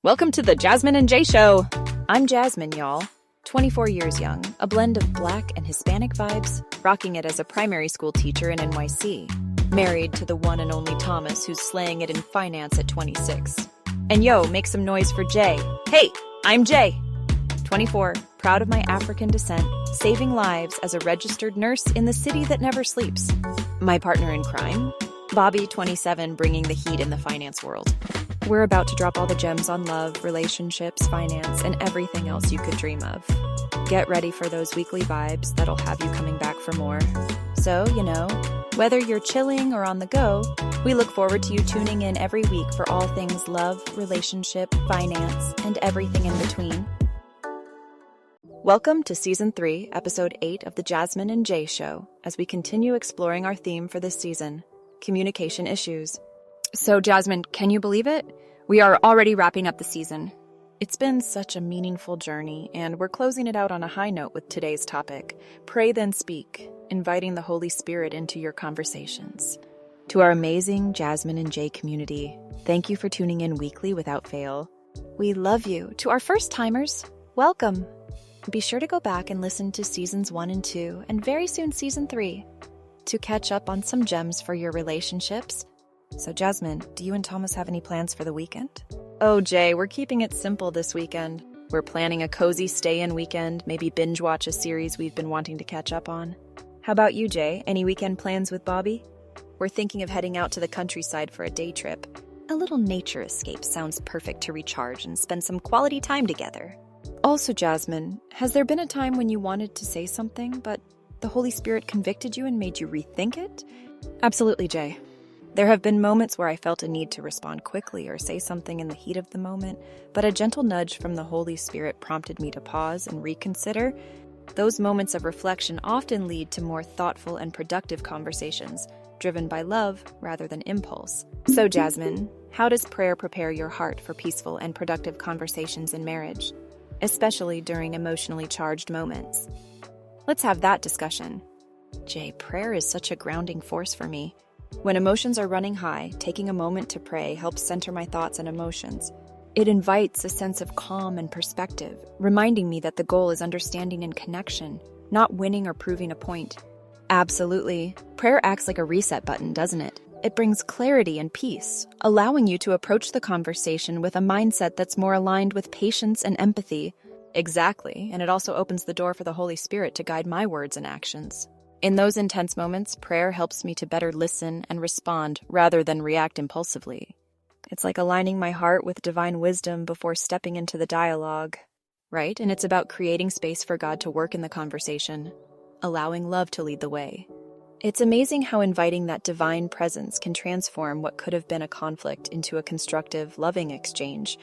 Welcome to the Jasmine and Jay Show. I'm Jasmine, y'all. 24 years young, a blend of Black and Hispanic vibes, rocking it as a primary school teacher in NYC. Married to the one and only Thomas, who's slaying it in finance at 26. And yo, make some noise for Jay. Hey, I'm Jay. 24, proud of my African descent, saving lives as a registered nurse in the city that never sleeps. My partner in crime, Bobby, 27, bringing the heat in the finance world. We're about to drop all the gems on love, relationships, finance, and everything else you could dream of. Get ready for those weekly vibes that'll have you coming back for more. So, whether you're chilling or on the go, we look forward to you tuning in every week for all things love, relationship, finance, and everything in between. Welcome to Season 3, Episode 8 of the Jasmine and Jay Show, as we continue exploring our theme for this season, communication issues. So, Jasmine, can you believe it? We are already wrapping up the season. It's been such a meaningful journey, and we're closing it out on a high note with today's topic, Pray Then Speak, inviting the Holy Spirit into your conversations. To our amazing Jasmine and Jay community, thank you for tuning in weekly without fail. We love you. To our first-timers, welcome. Be sure to go back and listen to Seasons 1 and 2, and very soon Season 3, to catch up on some gems for your relationships. So, Jasmine, do you and Thomas have any plans for the weekend? Oh, Jay, we're keeping it simple this weekend. We're planning a cozy stay-in weekend, maybe binge watch a series we've been wanting to catch up on. How about you, Jay? Any weekend plans with Bobby? We're thinking of heading out to the countryside for a day trip. A little nature escape sounds perfect to recharge and spend some quality time together. Also, Jasmine, has there been a time when you wanted to say something, but the Holy Spirit convicted you and made you rethink it? Absolutely, Jay. There have been moments where I felt a need to respond quickly or say something in the heat of the moment, but a gentle nudge from the Holy Spirit prompted me to pause and reconsider. Those moments of reflection often lead to more thoughtful and productive conversations, driven by love rather than impulse. So, Jasmine, how does prayer prepare your heart for peaceful and productive conversations in marriage, especially during emotionally charged moments? Let's have that discussion. Jay, prayer is such a grounding force for me. When emotions are running high, taking a moment to pray helps center my thoughts and emotions. It invites a sense of calm and perspective, reminding me that the goal is understanding and connection, not winning or proving a point. Absolutely. Prayer acts like a reset button, doesn't it? It brings clarity and peace, allowing you to approach the conversation with a mindset that's more aligned with patience and empathy. Exactly, and it also opens the door for the Holy Spirit to guide my words and actions. In those intense moments, prayer helps me to better listen and respond rather than react impulsively. It's like aligning my heart with divine wisdom before stepping into the dialogue, right? And it's about creating space for God to work in the conversation, allowing love to lead the way. It's amazing how inviting that divine presence can transform what could have been a conflict into a constructive, loving exchange.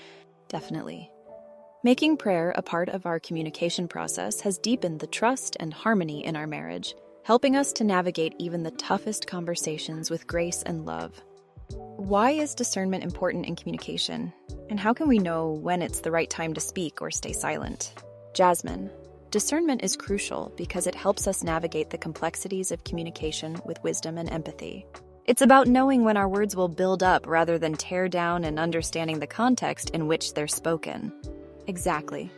Definitely. Making prayer a part of our communication process has deepened the trust and harmony in our marriage, helping us to navigate even the toughest conversations with grace and love. Why is discernment important in communication? And how can we know when it's the right time to speak or stay silent? Jasmine, discernment is crucial because it helps us navigate the complexities of communication with wisdom and empathy. It's about knowing when our words will build up rather than tear down and understanding the context in which they're spoken. Exactly.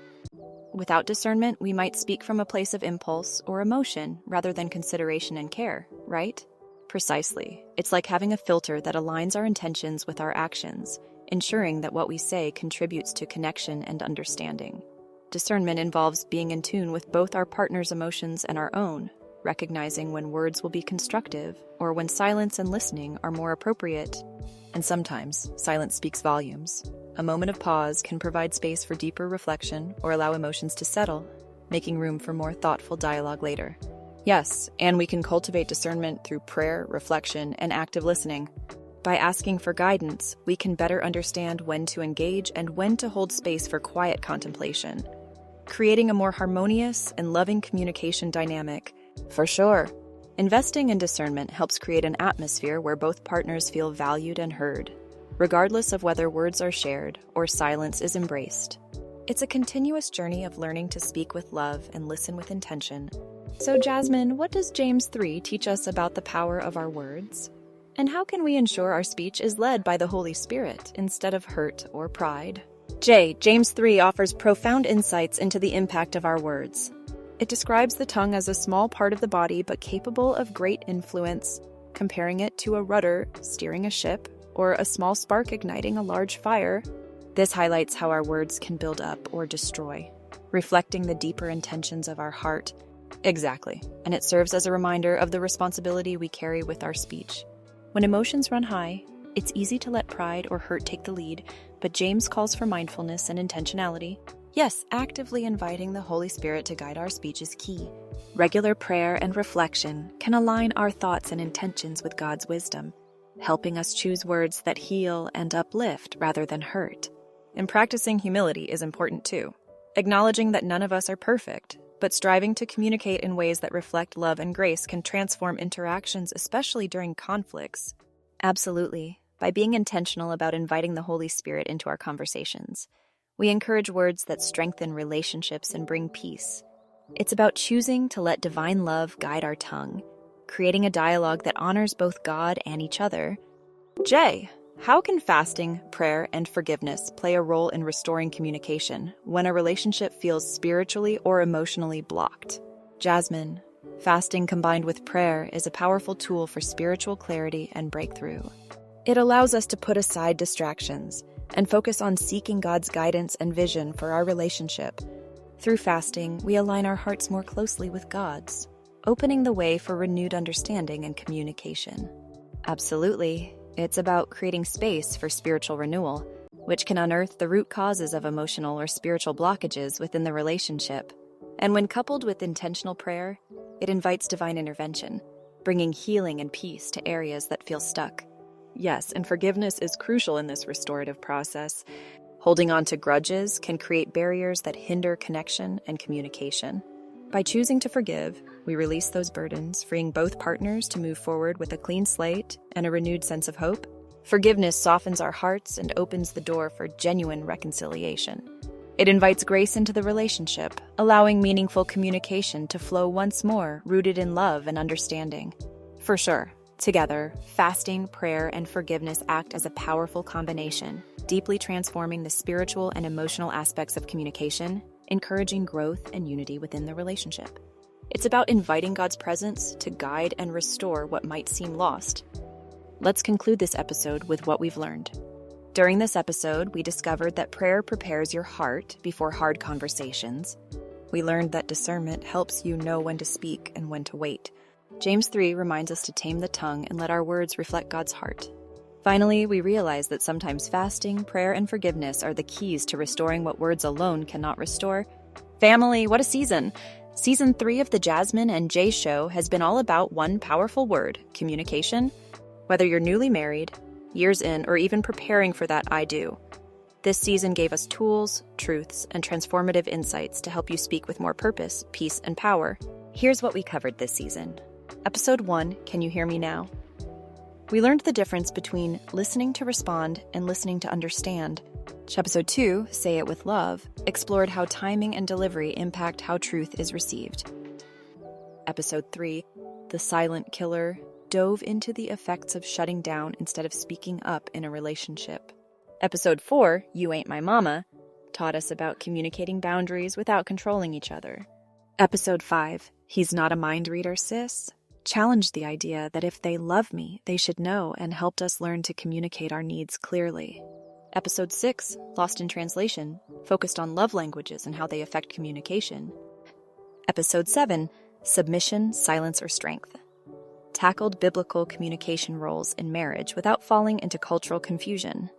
Without discernment, we might speak from a place of impulse or emotion rather than consideration and care, right? Precisely. It's like having a filter that aligns our intentions with our actions, ensuring that what we say contributes to connection and understanding. Discernment involves being in tune with both our partner's emotions and our own, recognizing when words will be constructive or when silence and listening are more appropriate. And sometimes, silence speaks volumes. A moment of pause can provide space for deeper reflection or allow emotions to settle, making room for more thoughtful dialogue later. Yes, and we can cultivate discernment through prayer, reflection, and active listening. By asking for guidance, we can better understand when to engage and when to hold space for quiet contemplation, creating a more harmonious and loving communication dynamic. For sure. Investing in discernment helps create an atmosphere where both partners feel valued and heard, regardless of whether words are shared or silence is embraced. It's a continuous journey of learning to speak with love and listen with intention. So, Jasmine, what does James 3 teach us about the power of our words? And how can we ensure our speech is led by the Holy Spirit instead of hurt or pride? Jay, James 3 offers profound insights into the impact of our words. It describes the tongue as a small part of the body but capable of great influence, comparing it to a rudder steering a ship or a small spark igniting a large fire. This highlights how our words can build up or destroy, reflecting the deeper intentions of our heart. Exactly, and it serves as a reminder of the responsibility we carry with our speech. When emotions run high, it's easy to let pride or hurt take the lead, but James calls for mindfulness and intentionality. Yes, actively inviting the Holy Spirit to guide our speech is key. Regular prayer and reflection can align our thoughts and intentions with God's wisdom, helping us choose words that heal and uplift rather than hurt. And practicing humility is important too, acknowledging that none of us are perfect, but striving to communicate in ways that reflect love and grace can transform interactions, especially during conflicts. Absolutely. By being intentional about inviting the Holy Spirit into our conversations, we encourage words that strengthen relationships and bring peace. It's about choosing to let divine love guide our tongue, creating a dialogue that honors both God and each other. Jay, how can fasting, prayer, and forgiveness play a role in restoring communication when a relationship feels spiritually or emotionally blocked? Jasmine, fasting combined with prayer is a powerful tool for spiritual clarity and breakthrough. It allows us to put aside distractions and focus on seeking God's guidance and vision for our relationship. Through fasting, we align our hearts more closely with God's, opening the way for renewed understanding and communication. Absolutely. It's about creating space for spiritual renewal, which can unearth the root causes of emotional or spiritual blockages within the relationship. And when coupled with intentional prayer, it invites divine intervention, bringing healing and peace to areas that feel stuck. Yes, and forgiveness is crucial in this restorative process. Holding on to grudges can create barriers that hinder connection and communication. By choosing to forgive, we release those burdens, freeing both partners to move forward with a clean slate and a renewed sense of hope. Forgiveness softens our hearts and opens the door for genuine reconciliation. It invites grace into the relationship, allowing meaningful communication to flow once more, rooted in love and understanding. For sure, together, fasting, prayer, and forgiveness act as a powerful combination, deeply transforming the spiritual and emotional aspects of communication, encouraging growth and unity within the relationship. It's about inviting God's presence to guide and restore what might seem lost. Let's conclude this episode with what we've learned. During this episode, we discovered that prayer prepares your heart before hard conversations. We learned that discernment helps you know when to speak and when to wait. James 3 reminds us to tame the tongue and let our words reflect God's heart. Finally, we realize that sometimes fasting, prayer, and forgiveness are the keys to restoring what words alone cannot restore. Family, what a season! Season 3 of the Jasmine and Jay Show has been all about one powerful word, communication. Whether you're newly married, years in, or even preparing for that I do, this season gave us tools, truths, and transformative insights to help you speak with more purpose, peace, and power. Here's what we covered this season. Episode 1, Can You Hear Me Now? We learned the difference between listening to respond and listening to understand. Episode 2, Say It With Love, explored how timing and delivery impact how truth is received. Episode 3, The Silent Killer, dove into the effects of shutting down instead of speaking up in a relationship. Episode 4, You Ain't My Mama, taught us about communicating boundaries without controlling each other. Episode 5, He's Not a Mind Reader, Sis, challenged the idea that if they love me, they should know, and helped us learn to communicate our needs clearly. Episode 6, Lost in Translation, focused on love languages and how they affect communication. Episode 7, Submission, Silence, or Strength, tackled biblical communication roles in marriage without falling into cultural confusion.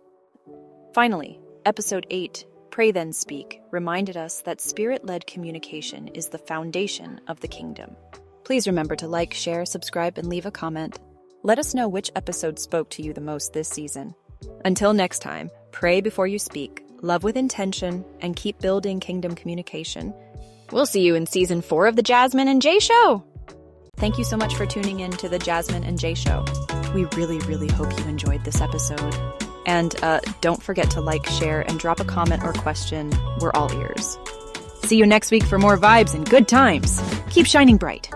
Finally, Episode 8, Pray Then Speak, reminded us that spirit-led communication is the foundation of the kingdom. Please remember to like, share, subscribe, and leave a comment. Let us know which episode spoke to you the most this season. Until next time, pray before you speak, love with intention, and keep building kingdom communication. We'll see you in Season 4 of the Jasmine and Jay Show! Thank you so much for tuning in to the Jasmine and Jay Show. We really, really hope you enjoyed this episode. And don't forget to like, share, and drop a comment or question. We're all ears. See you next week for more vibes and good times. Keep shining bright.